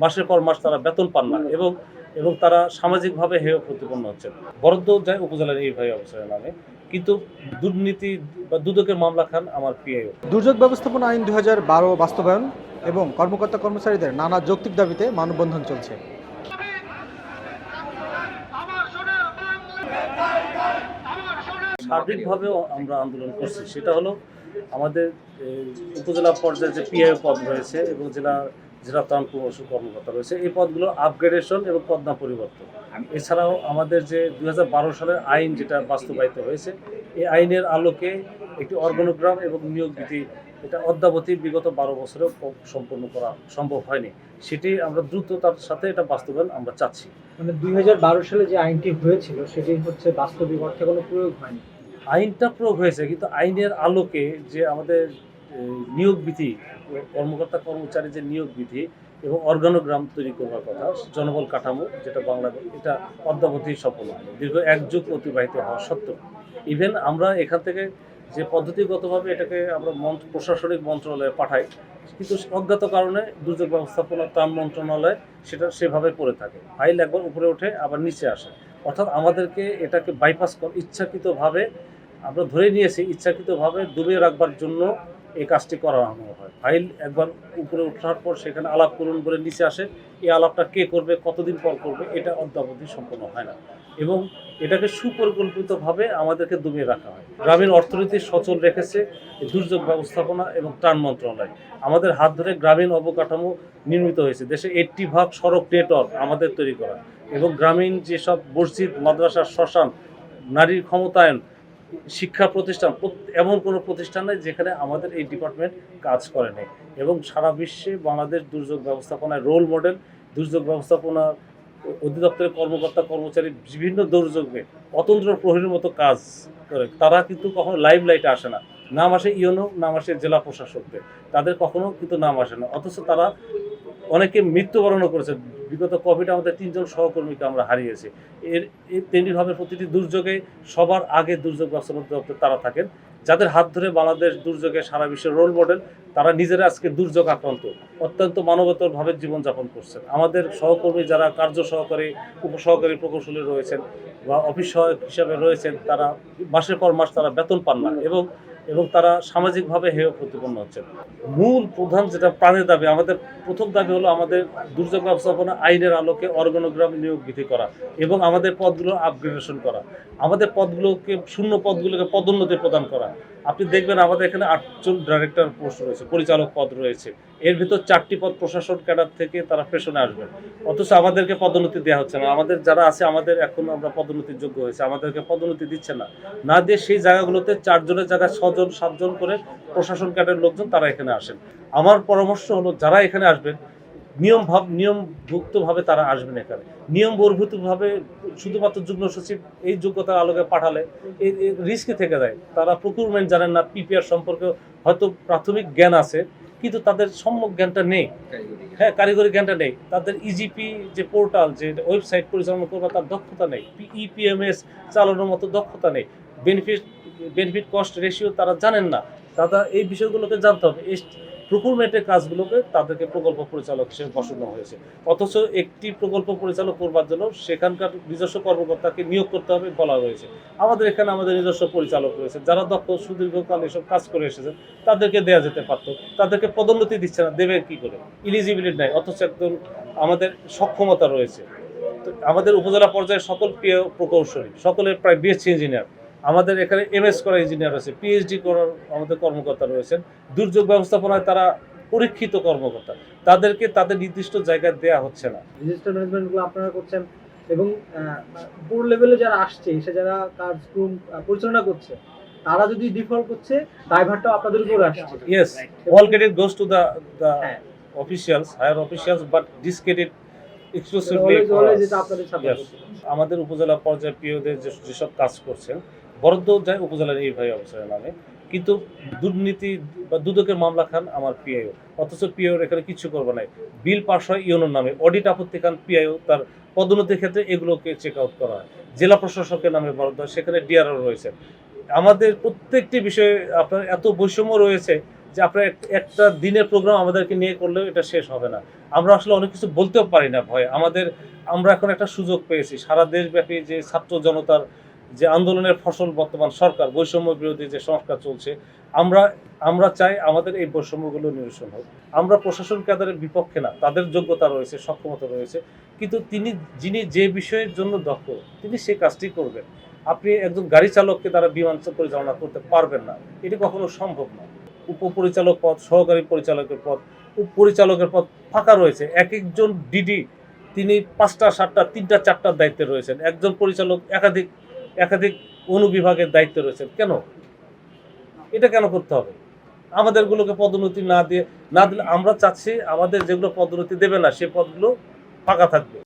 মাসের পর মাস তারা বেতন পান না এবং এবং তারা সামাজিকভাবে হেয় প্রতিপন্ন হচ্ছেন। বরাদ্দ যায় উপজেলার এই ভাই অফিসারের নামে, কিন্তু দুর্নীতি বা দুদকের মামলা খান আমার পিআইও। দুর্যোগ ব্যবস্থাপনা আইন ২০১২ বাস্তবায়ন এবং কর্মকর্তা কর্মচারীদের নানা যৌক্তিক দাবিতে মানববন্ধন চলছে। সার্বিকভাবেও আমরা আন্দোলন করছি, সেটা হলো আমাদের উপজেলা পর্যায়ে যে পিআইও পদ রয়েছে এবং জেলা ত্রাণ প্রকৌশল কর্মকর্তা রয়েছে, এই পদগুলো আপগ্রেডেশন এবং পদ পরিবর্তন। এছাড়াও আমাদের যে ২০১২ সালের আইন যেটা বাস্তবায়িত হয়েছে, এই আইনের আলোকে একটি অর্গানোগ্রাম এবং নিয়োগ বিধি, এটা অদ্যাবধি বিগত ১২ বছরেও সম্পন্ন করা সম্ভব হয়নি। সেটি আমরা দ্রুততার সাথে এটা বাস্তবায়ন আমরা চাচ্ছি। মানে ২০১২ সালে যে আইনটি হয়েছিল সেটি হচ্ছে বাস্তবিক অর্থে কোনো প্রয়োগ হয়নি। আইনটা প্রয়োগ হয়েছে, কিন্তু আইনের আলোকে যে আমাদের নিয়োগ বিধি, কর্মকর্তা কর্মচারী যে নিয়োগ বিধি এবং অর্গানোগ্রাম তৈরি করার কথা, জনবল কাঠামো যেটা বাংলাদেশ, এটা অদ্যাবধি সফল হয়নি, দীর্ঘ ১ যুগ অতিবাহিত হওয়া সত্ত্বেও। ইভেন আমরা এখান থেকে যে পদ্ধতিগতভাবে এটাকে আমরা প্রশাসনিক মন্ত্রণালয়ে পাঠাই, কিন্তু অজ্ঞাত কারণে দুর্যোগ ব্যবস্থাপনা ত্রাণ মন্ত্রণালয় সেটা সেভাবে পড়ে থাকে, ফাইল একবার উপরে ওঠে আবার নিচে আসে। অর্থাৎ আমাদেরকে এটাকে বাইপাস ইচ্ছাকৃতভাবে আমরা ধরে নিয়েছি, ইচ্ছাকৃতভাবে ডুবিয়ে রাখবার জন্য এই কাজটি করানো হয়। ফাইল একবার উপরে ওঠার পর সেখানে আলাপ করুন বলে নিচে আসে, এই আলাপটা কে করবে, কতদিন পর করবে, এটা অদ্যাবধি সম্পন্ন হয় না এবং এটাকে সুপরিকল্পিতভাবে আমাদেরকে ডুবিয়ে রাখা হয়। গ্রামীণ অর্থনীতি সচল রেখেছে দুর্যোগ ব্যবস্থাপনা এবং ত্রাণ মন্ত্রণালয়। আমাদের হাত ধরে গ্রামীণ অবকাঠামো নির্মিত হয়েছে, দেশে 80% সড়ক নেটওয়ার্ক আমাদের তৈরি করা এবং গ্রামীণ যেসব মসজিদ, মাদ্রাসা, শ্মশান, নারীর ক্ষমতায়ন, শিক্ষা প্রতিষ্ঠান, এমন কোনো প্রতিষ্ঠান নেই যেখানে আমাদের এই ডিপার্টমেন্ট কাজ করে নেই এবং সারা বিশ্বে বাংলাদেশ দুর্যোগ ব্যবস্থাপনায় রোল মডেল। দুর্যোগ ব্যবস্থাপনা অধিদপ্তরের কর্মকর্তা কর্মচারী বিভিন্ন দুর্যোগে অতন্ত্র প্রহরীর মতো কাজ করে, তারা কিন্তু কখনো লাইভ লাইটে আসে না, নাম আসে ইউনো, নাম আসে জেলা প্রশাসকদের, তাদের কখনো কিন্তু নাম আসে না, অথচ তারা অনেকে মৃত্যুবরণও করেছে। বিগত কোভিডে আমাদের 3 জন সহকর্মীকে আমরা হারিয়েছি। তেমনিভাবে প্রতিটি দুর্যোগে সবার আগে দুর্যোগ ব্যবস্থাপনা দপ্তর তারা থাকেন, যাদের হাত ধরে বাংলাদেশ দুর্যোগে সারা বিশ্বের রোল মডেল। তারা নিজেরা আজকে দুর্যোগ আক্রান্ত অত্যন্ত মানবতরভাবে জীবনযাপন করছেন। আমাদের সহকর্মী যারা কার্য সহকারী, উপসহকারী প্রকৌশলী রয়েছেন বা অফিস সহায়ক হিসাবে রয়েছেন, তারা মাসের পর মাস তারা বেতন পান না এবং তারা সামাজিকভাবে হেয় প্রতিপন্ন হচ্ছেন। মূল প্রধান যেটা প্রাণের দাবি, আমাদের প্রথম দাবি হলো আমাদের দুর্যোগ ব্যবস্থাপনা আইনের আলোকে অর্গানোগ্রাম নিয়োগ বিধি করা এবং আমাদের পদগুলো আপগ্রেডেশন করা, আমাদের পদগুলোকে, শূন্য পদগুলোকে পদোন্নতি প্রদান করা। আপনি দেখবেন আমাদের এখানে 8 জন ডাইরেক্টর পোস্ট রয়েছে, পরিচালক পদ রয়েছে, এর ভিতর 4টি পদ প্রশাসন ক্যাডার থেকে তারা পেশনে আসবেন, অথচ আমাদেরকে পদোন্নতি দেওয়া হচ্ছে না। আমাদের যারা আছে, আমাদের এখন আমরা পদোন্নতির যোগ্য হয়েছে, আমাদেরকে পদোন্নতি দিচ্ছে না, না দিয়ে সেই জায়গাগুলোতে 4 জনের জায়গায় 6 জন 7 জন করে প্রশাসন ক্যাডারের লোকজন তারা এখানে আসেন। আমার পরামর্শ হলো যারা এখানে আসবেন নিয়মভুক্তভাবে তারা আসবেন এখানে, নিয়ম বহির্ভূতভাবে শুধুমাত্র যুগ্ম সচিব এই যোগ্যতার আলোকে পাঠালে এই রিস্কে থেকে যায়। তারা প্রকিউরমেন্ট জানেন না, পিপিআর সম্পর্কে হয়তো প্রাথমিক জ্ঞান আছে কিন্তু তাদের সম্যক জ্ঞানটা নেই, হ্যাঁ কারিগরি জ্ঞানটা নেই, তাদের ইজিপি যে পোর্টাল, যে ওয়েবসাইট পরিচালনা করবে তার দক্ষতা নেই, ইপিএমএস চালানোর মতো দক্ষতা নেই, বেনিফিট কস্ট রেশিও তারা জানেন না। তারা এই বিষয়গুলোকে জানতে হবে। এই প্রকুরমেন্টের কাজগুলোকে তাদেরকে প্রকল্প পরিচালক হিসেবে বসানো হয়েছে, অথচ একটি প্রকল্প পরিচালক করবার জন্য সেখানকার নিজস্ব কর্মকর্তাকে নিয়োগ করতে হবে বলা রয়েছে। আমাদের এখানে আমাদের নিজস্ব পরিচালক রয়েছে যারা দক্ষ, সুদীর্ঘকাল এসব কাজ করে এসেছেন, তাদেরকে দেওয়া যেতে পারত, তাদেরকে পদোন্নতি দিচ্ছে না, দেবে কি করে? ইলিজিবিলিটি নাই, অথচ একদম আমাদের সক্ষমতা রয়েছে। তো আমাদের উপজেলা পর্যায়ে সকল পিও প্রকৌশলী, সকলের প্রায় বিএসসি ইঞ্জিনিয়ার, আমাদের এখানে এমএস করা ইঞ্জিনিয়ার আছে, পিএইচডি করার আমাদের কর্মকর্তা রয়েছেন। দুর্যোগ ব্যবস্থাপনায় তারা পরীক্ষিত কর্মকর্তা, তাদেরকে তাদের নির্দিষ্ট জায়গায় দেয়া হচ্ছে না। ডিজাস্টার ম্যানেজমেন্টগুলো আপনারা করছেন এবং উপর লেভেলে যারা আসছে, সে যারা কার্যক্রম পরিচালনা করছে, তারা যদি ডিফল্ট করছে, দায়ভারটাও আপনাদের উপর আসছে। Yes, all credit goes to the officials, higher officials, but this credit exclusively আপনাদের সাথে। আমাদের উপজেলা পর্যায়ে পিওদের যেসব কাজ করছেন, বরাদ্দ যায় উপজেলার এই ভাই অফিসারের নামে, কিন্তু দুর্নীতি বা দুদকের মামলা খান আমার পিআইও, অথচ পিআইওর এখানে কিছু করবে নাই। বিল পাস হয় ইউনোর নামে, অডিট আপত্তি খান পিআইও, তার পদোন্নতির ক্ষেত্রে এগুলোকে চেক আউট করা হয়। জেলা প্রশাসকের নামে বরাদ্দ হয়, সেখানে ডিআরও রয়েছে। আমাদের প্রত্যেকটি বিষয়ে আপনার এত বৈষম্য রয়েছে যে আপনার একটা দিনের প্রোগ্রাম আমাদেরকে নিয়ে করলেও এটা শেষ হবে না। আমরা আসলে অনেক কিছু বলতেও পারি না ভয়ে। আমরা এখন একটা সুযোগ পেয়েছি, সারা দেশব্যাপী যে ছাত্র জনতার যে আন্দোলনের ফসল বর্তমান সরকার, বৈষম্য বিরোধী যে সংস্কার চলছে, আমরা চাই আমাদের এই বৈষম্যগুলো নিরসন হোক। আমরা প্রশাসন কাদের বিপক্ষে না, তাদের যোগ্যতা রয়েছে, সক্ষমতা রয়েছে, কিন্তু যিনি যে বিষয়ের জন্য দক্ষ তিনি সেই কাজটি করবেন। আপনি একজন গাড়ি চালককে তারা বিমান পরিচালনা করতে পারবেন না, এটি কখনো সম্ভব না। উপপরিচালক পদ, সহকারী পরিচালকের পদ, উপপরিচালকের পদ ফাঁকা রয়েছে। এক একজন ডিডি তিনি 5টা 7টা 3টা 4টার দায়িত্বে রয়েছেন, একজন পরিচালক একাধিক অনুবিভাগের দায়িত্বে রয়েছেন। কেন এটা কেন করতে হবে? আমাদেরগুলোকে পদোন্নতি না দিলে আমরা চাচ্ছি আমাদের যেগুলো পদোন্নতি দেবে না সে পদগুলো ফাঁকা থাকবে।